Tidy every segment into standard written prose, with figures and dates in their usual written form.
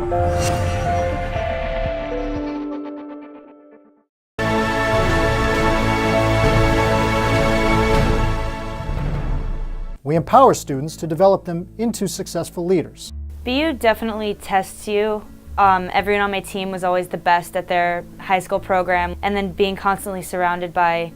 We empower students to develop them into successful leaders. BU definitely tests you. Everyone on my team was always the best at their high school program, and then being constantly surrounded by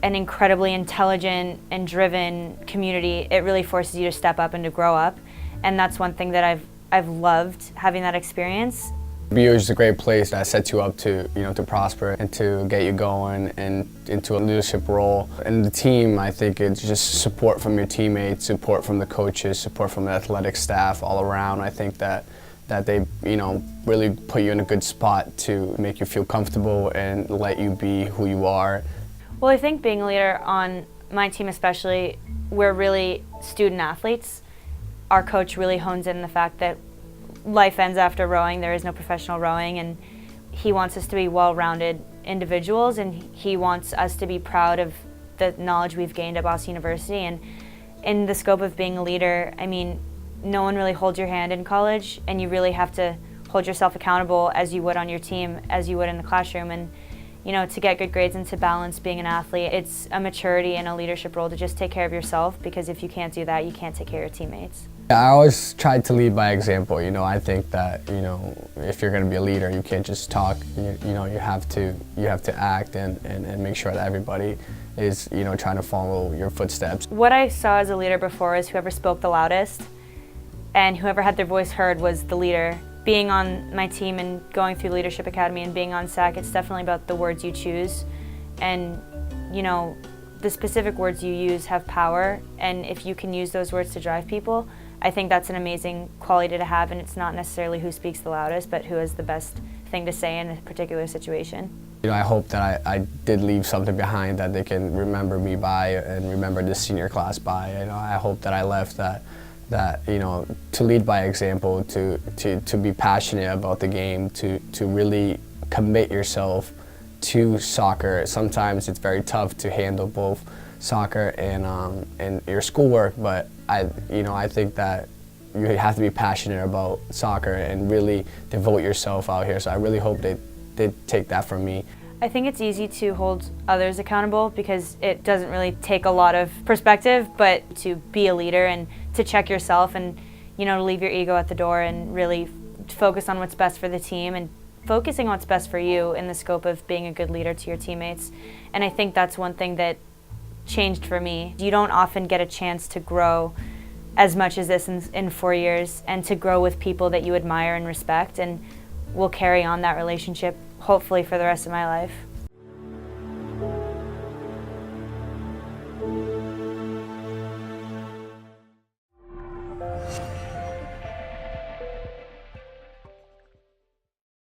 an incredibly intelligent and driven community, it really forces you to step up and to grow up. And that's one thing that I've loved, having that experience. BU is just a great place that sets you up to, to prosper and to get you going and into a leadership role. And the team, I think it's just support from your teammates, support from the coaches, support from the athletic staff all around. I think that they, really put you in a good spot to make you feel comfortable and let you be who you are. Well, I think being a leader on my team especially, we're really student athletes. Our coach really hones in the fact that life ends after rowing. There is no professional rowing, and he wants us to be well-rounded individuals, and he wants us to be proud of the knowledge we've gained at Boston University. And in the scope of being a leader, I mean, no one really holds your hand in college, and you really have to hold yourself accountable as you would on your team, as you would in the classroom. And to get good grades and to balance being an athlete, it's a maturity and a leadership role to just take care of yourself, because if you can't do that, you can't take care of your teammates. I always tried to lead by example. I think that, if you're going to be a leader, you can't just talk. You have to act and make sure that everybody is, trying to follow your footsteps. What I saw as a leader before is whoever spoke the loudest and whoever had their voice heard was the leader. Being on my team and going through Leadership Academy and being on SAC, it's definitely about the words you choose. And, the specific words you use have power, and if you can use those words to drive people, I think that's an amazing quality to have, and it's not necessarily who speaks the loudest, but who has the best thing to say in a particular situation. I hope that I did leave something behind that they can remember me by and remember this senior class by. I hope that I left that to lead by example, to be passionate about the game, to really commit yourself to soccer. Sometimes it's very tough to handle both soccer and your schoolwork, but I think that you have to be passionate about soccer and really devote yourself out here. So I really hope they did take that from me. I think it's easy to hold others accountable because it doesn't really take a lot of perspective, but to be a leader and to check yourself and to leave your ego at the door and really focus on what's best for the team and focusing on what's best for you in the scope of being a good leader to your teammates. And I think that's one thing that changed for me. You don't often get a chance to grow as much as this in 4 years, and to grow with people that you admire and respect, and will carry on that relationship hopefully for the rest of my life.